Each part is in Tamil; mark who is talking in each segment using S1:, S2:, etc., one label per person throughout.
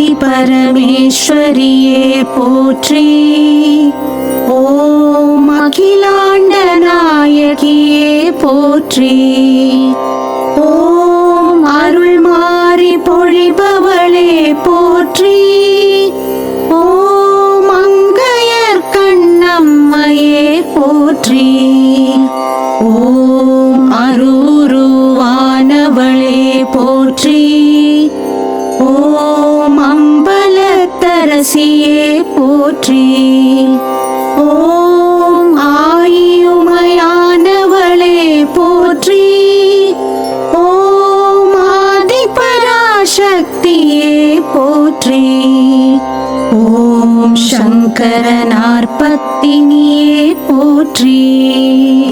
S1: ஆதி பரமேஸ்வரியே போற்றி. ஓம் அகிலாண்ட நாயகியே போற்றி. ஓம் அருள் மாறி பொழிபவளே போற்றி. ஓம் மங்கையர் கண்ணம்மையே போற்றி. ஓம் அரூருவானவளே போற்றி. ஓம் அம்பலத்தரசியே போற்றி. ஓம் ஆயுமையானவளே போற்றி. ஓம் ஆதிபராசக்தியே போற்றி. ஓம் சங்கரனார்பத்தினியே போற்றி.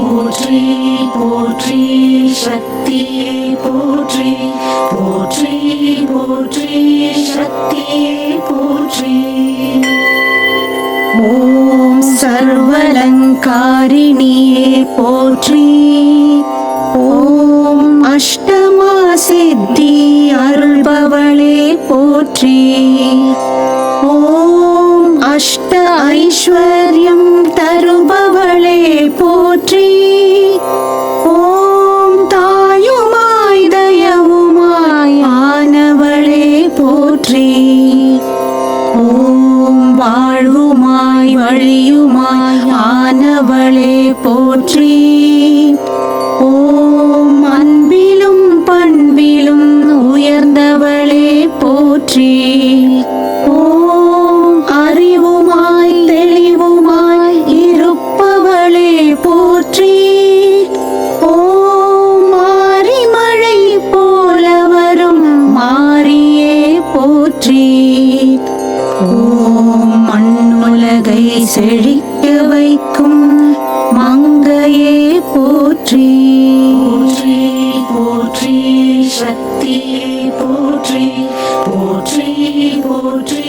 S1: போற்றி போற்றி சக்தியே போற்றி. போற்றி போற்றி சக்தியே போற்றி. ஓம் சர்வலங்காரிணியே போற்றி. ஓம் அஷ்டமா சித்தி அருள்பவளே போற்றி. ஓம் அஷ்ட ஐஸ்வர்யம் தருபவளே போற்றி. ஓம் தாயுமாய் தயவுமாய் ஆனவளே போற்றி. ஓம் வாழ்வுமாய் வழியுமாய் ஆனவளே போற்றி. ஓம் அன்பிலும் பண்பிலும் உயர்ந்தவளே போற்றி. ஓம் அறிவுமாய் தெளிவுமாய் இருப்பவளே போற்றி. ஓம் மாரிமழை போல வரும் மாரியே போற்றி. ஓம் மண்ணுலகை செழிக்க வைக்கும் மங்கையே போற்றி. போற்றி போற்றி சக்தியே போற்றி. போற்றி போற்றி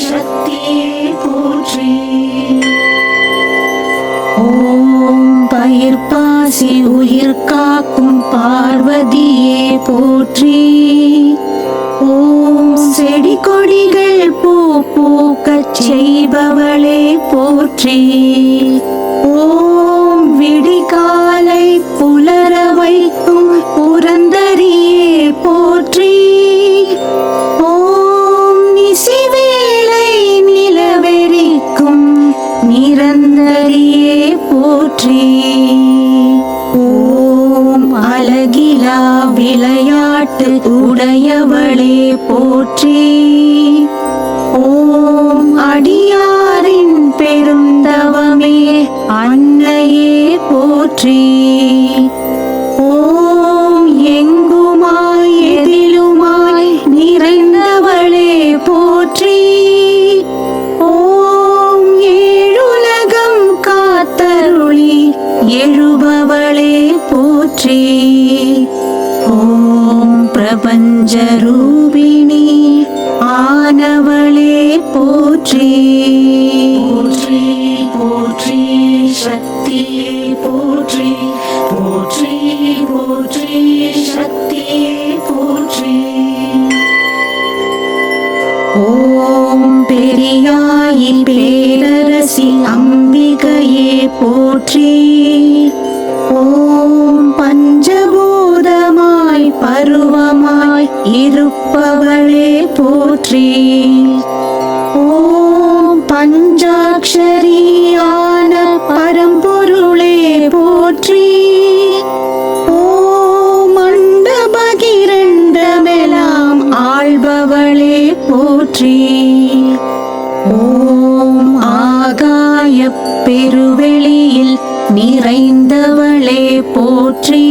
S1: சக்தியே போற்றி. ஓம் பயிர்பாசி உயிர் காக்கும் பார்வதியே போற்றி. ஓம் செடி கொடிகள் பூ பூக்கச் செய்பவளே போற்றி. ஓம் விடிகாலை புலர வைக்கும் புரந்தரியே போற்றி. ஓம் நிசிவேளை நிலவெறிக்கும் நிரந்தரியே போற்றி. ஓம் அழகிலா விளையாட்டு உடையவளே போற்றி. ஓம் அடியாரின் பெருந்தவமே அன்னையே போற்றி. ஓம் எங்குமாய் எதிலுமாய் நிறைந்தவளே போற்றி. ஓம் ஏழுலகம் காத்தருளி எழுபவளே போற்றி. ஓம் பிரபஞ்ச ரூபிணி ஆனவளே போற்றி. போற்றி போற்றி சக்தியே போற்றி. போற்றி போற்றி சக்தியே போற்றி. ஓம் பெரியாயி பேரரசி அம்பிகையே போற்றி. ஓம் பஞ்சபூதமாய் பருவமாய் இருப்பவளே போற்றி. ஓம் பஞ்சாக்ஷரியான பரம்பொருளே போற்றி. ஓம் மண்டபகிரண்டமெல்லாம் ஆள்பவளே போற்றி. ஓம் ஆகாய பெருவெளியில் நிறைந்தவளே போற்றி.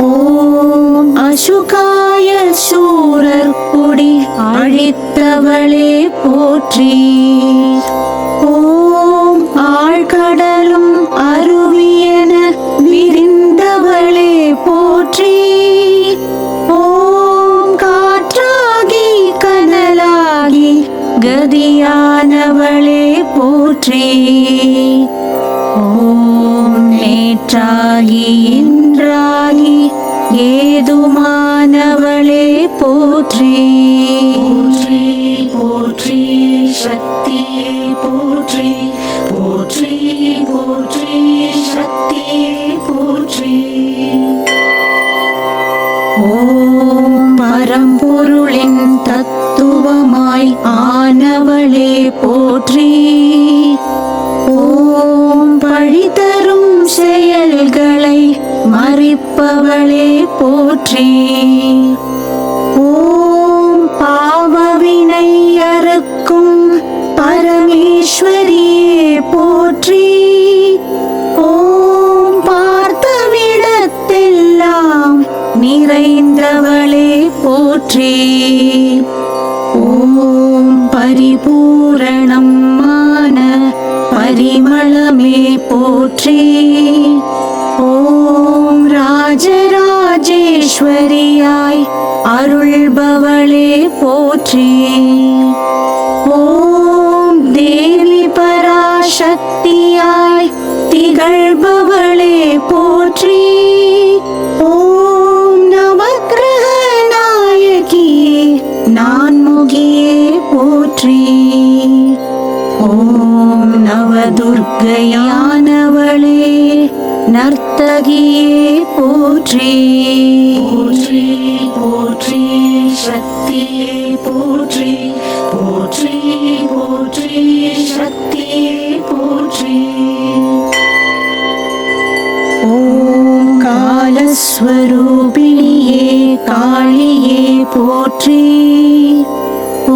S1: ஓம் அசுகாய சூரர் குடி அழித்தவளே போற்றி. ஓம் ஆழ்கடலும் அருவியென விரிந்தவளே போற்றி. ஓம் காற்றாகி கனலாகி கதியானவளே போற்றி. ஓம் நேற்றாகி இன்றாகி ஏதுமானவளே போற்றி. போற்றி சக்தியே போற்றி போற்றி போற்றி சக்தியே போற்றி. ஓம் பரம்பொருளின் தத்துவமாய் ஆனவளே போற்றி. ஓம் பழி தரும் செயல்களை மறிப்பவளே போற்றி. ஓம் பாவவினை அறுக்கும் பரமேஸ்வரியே போற்றி. ஓம் பார்த்தவிடத்தெல்லாம் நிறைந்தவளே போற்றி. ஓம் பரிபூரணமான பரிமளமே போற்றி. ஓம் ராஜராஜேஸ்வரியாய் அருள்பவளே போற்றி. ஓம் தேவி பராசக்தியாய் திகழ்பவளே போற்றி. ஓம் நவக்கிரக நாயகியே நான்முகியே போற்றி. ஓம் நவதுர்க்கையானவளே நர்த்தகியே போற்றி. போற்றி போற்றி சக்தியே போற்றி போற்றி போற்றி சக்தியே போற்றி. ஓம் காலஸ்வரூபிணியே காளியே போற்றி.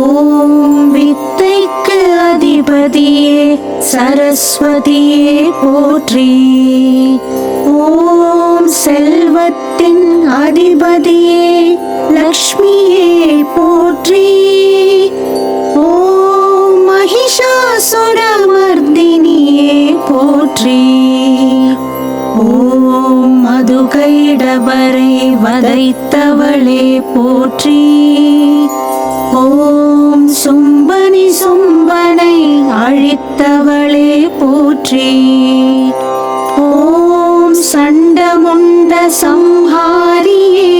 S1: ஓம் வித்தைக்கு அதிபதியே சரஸ்வதியே போற்றி. ஓம் செல்வத்தின் அதிபதியே லக்ஷ்மியே போற்றி. ஓம் மகிஷாசுரமர்தினியே போற்றி. ஓம் மதுகைடபரை வதைத்தவளே போற்றி. ஓம் சும்பனி சும்பனை அழித்தவளே போற்றி. ஓம் சண்டமுண்ட சம்ஹாரியே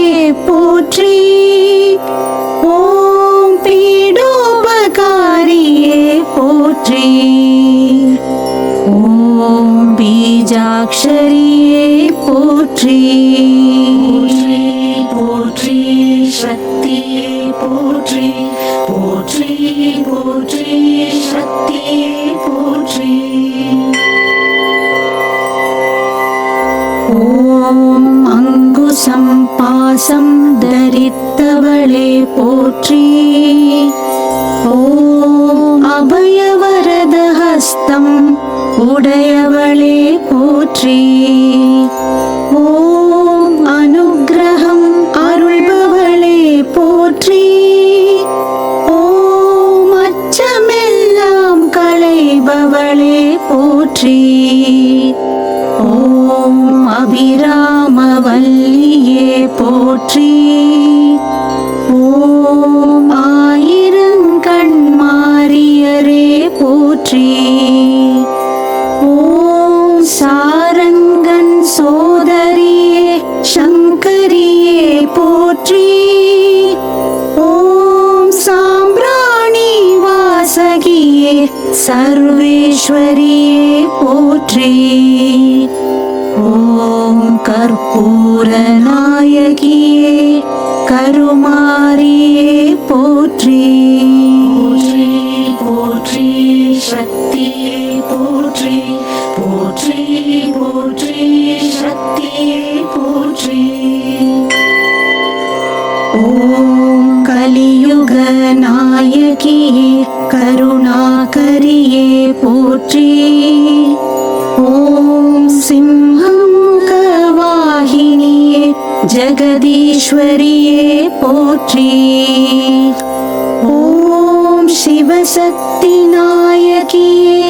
S1: போற்றி. ஓம் பீடோபகாரியே போற்றி. ஓம் பீஜாக்ஷரியே போற்றி. போற்றி சக்தியே போற்றி போற்றி போற்றி சக்தியே போற்றி. ஓம் அங்குசம் பாசம் தரித்தவளே போற்றி. ஓம் அபயவரத ஹஸ்தம் உடையவளே போற்றி. ஓம் அனுக்கிரகம் அருள்பவளே போற்றி. ஓம் அச்சமெல்லாம் களைபவளே போற்றி. ஓம் அபிராமவல்லியே போற்றி. ஓம் ஆயிரங்கண்மாரியரே போற்றி. ஓம் சாரங்கன் சோதரியே சங்கரியே போற்றி. ஓம் சாம்பிராணி வாசகியே சர்வேஸ்வரியே போற்றி. ஓம் கற்பூர நாயகியே கருமாரியே போற்றி. போற்றி சக்தியே போற்றி போற்றி போற்றி சக்தியே போற்றி. ஓம் கலியுக நாயகியே கருணாகரியே போற்றி. ஓம் சிம்ஹமுகவாகினியே ஜெகதீஸ்வரியே போற்றி. ஓம் சிவசக்தி நாயகியே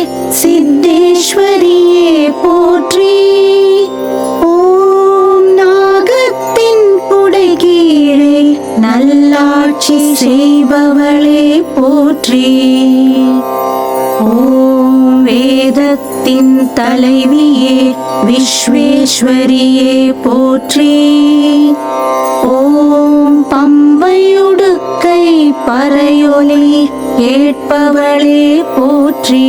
S1: சித்தேஸ்வரியே போற்றி. ஓம் நாகத்தின் புடைகீழே நல்லாட்சி செய்பவளே போற்றி. ஓம் வேதத்தின் தலைவியே விஸ்வேஸ்வரியே போற்றி. ஓம் பம்பையுடுக்கை பறையொலி கேட்பவளே போற்றி.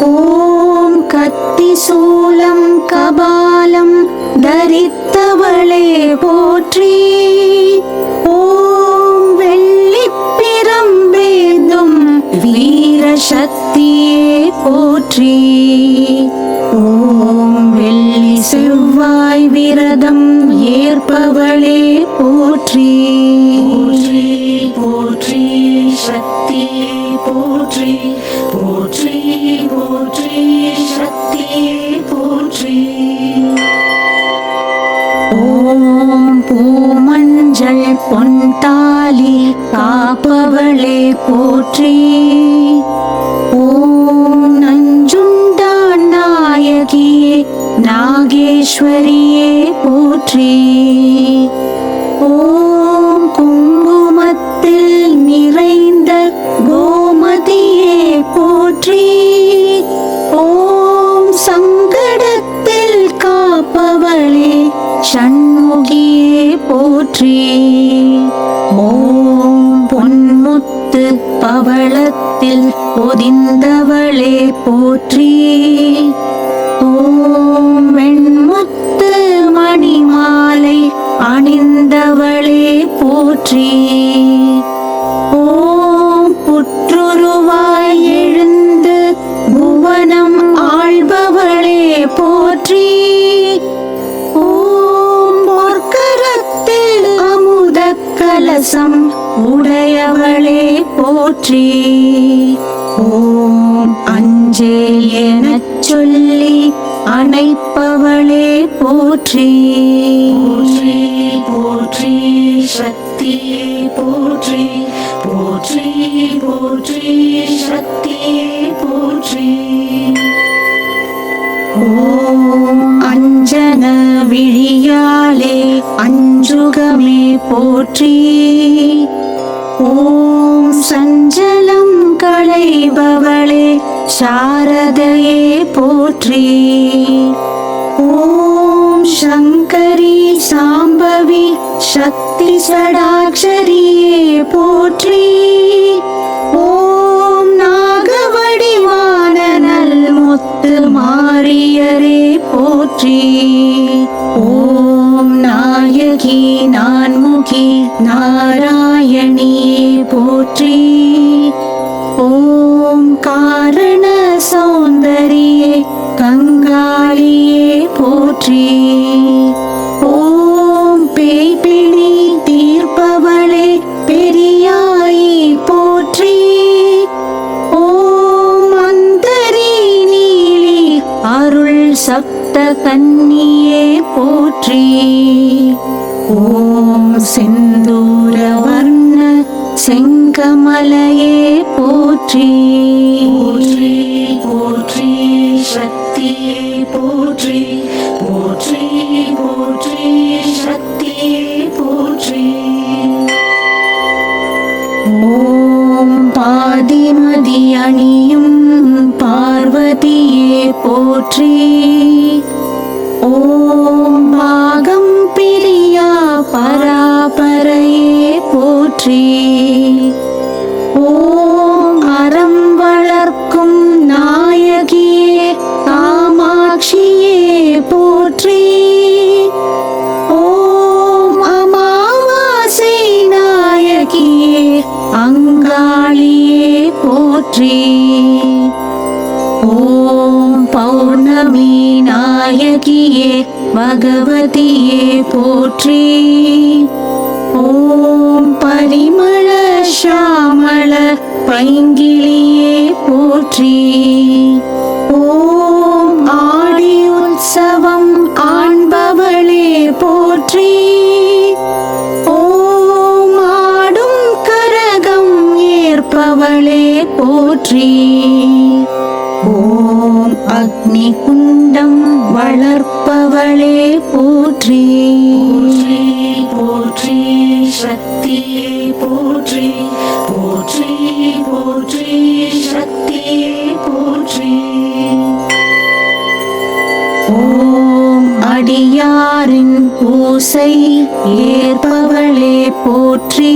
S1: ஓம் கத்தி சூலம் கபாலம் தரித்தவளே போற்றி. ஓம் வெள்ளிப்பிரம்பேந்தும் வீர சக்தியே போற்றி. ஓம் வெள்ளி செவ்வாய் விரதம் ஏற்பவளே போற்றி.
S2: போற்றி போற்றி சக்தியே போற்றி. போற்றி போற்றி சக்தியே போற்றி.
S1: ஓம் பூமஞ்சள் பொன்தாலி காப்பவளே போற்றி. ஓம் நஞ்சுண்டான் நாயகியே நாகேஸ்வரியே போற்றி. ஓம் குங்குமத்தில் நிறைந்த கோமதியே போற்றி. ஓம் சங்கடத்தில் காப்பவளே சண்முகியே போற்றி. ஓம் பொன்முத்து பவளத்தில் பொதிந்தவளே போற்றி. ஓம் வெண்முத்து மணிமாலை அணிந்தவளே போற்றி. ஓம் புற்றுருவாய் எழுந்து புவனம் ஆள்பவளே போற்றி. ஓம் பொற்கரத்தில் அமுத கலசம் உடையவளே போற்றி. ஓம் அஞ்சேல் எனச் சொல்லி அணைப்பவளே போற்றி.
S2: போற்றி போற்றி சக்தியே போற்றி. போற்றி போற்றி சக்தியே போற்றி.
S1: ஓம் அஞ்சன விழியாலே அஞ்சுகமே போற்றி. ஓம் சஞ்சலம் களைபவளே சாரதையே போற்றி. ஓம் சங்கரி சாம்பவி சக்தி சடாட்சரியே போற்றி. ஓம் நாகவடிவான நல்முத்து மாரியரே போற்றி. ஓம் நாயகி நான்முகி நாராயணியே போற்றி. ஓம் காரண சௌந்தரியே கங்காளியே போற்றி. ஓம் பேய்பிணி தீர்ப்பவளே பெரியாயி போற்றி. ஓம் அந்தரி நீலி அருள் சப்த கன்னியே போற்றி. ஓம் செந்தூர வர்ண செங்கமலையே போற்றி.
S2: போற்றி போற்றி சக்தியே போற்றி. போற்றி போற்றி சக்தியே போற்றி.
S1: ஓம் பாதிமதி அணியும் பார்வதியே போற்றி. ஓம் பாகம் பிரியா பராபரையே போற்றி. ஓம் அறம் வளர்க்கும் நாயகியே காமாட்சியே போற்றி. ஓம் அமாவாசை நாயகியே அங்காளியே போற்றி. ஓம் பௌர்ணமி நாயகியே பகவதியே போற்றி. ஓம் பரிமள ஷாமள பைங்கிளியே போற்றி. ஓம் ஆடி உற்சவம் காண்பவளே போற்றி. ஓம் ஆடும் கரகம் ஏற்பவளே போற்றி. ஓம் அக்னி குண்டம் வளர்ப்பவளே போற்றி.
S2: போற்றி போற்றி சக்தியே போற்றி. போற்றி போற்றி சக்தியே போற்றி.
S1: ஓம் அடியாரின் பூசை ஏற்பவளே போற்றி.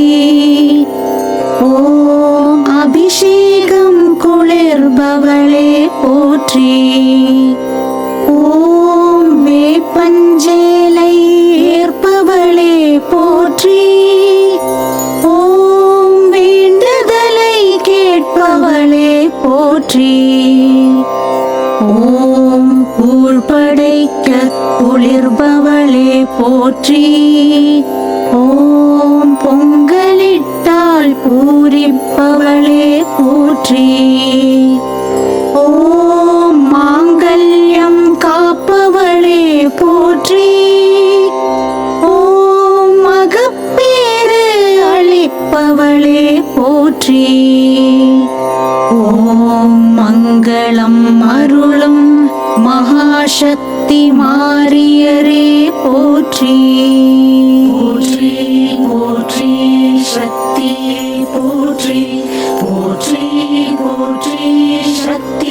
S1: ஓம் அபிஷேகம் குளிர்பவளே போற்றி. ஓம் வேப்பஞ்சேலை ஏற்பவளே போற்றி. ஓம் வேண்டுதலை கேட்பவளே போற்றி. ஓம் கூழ்படைக்க குளிர்பவளே போற்றி. ஓம் பொங்கலிட்டால் பூரிப்பவளே போற்றி. ஓம் மாங்கல்யம் காப்பவளே போற்றி. ஓம் மகப்பேறு அளிப்பவளே போற்றி. ஓம் மங்களம் அருளும் மகாசக்தி மாரியரே போற்றி.
S2: போற்றி போற்றி சக்தியே போற்றி. போற்றி போற்றி சக்தி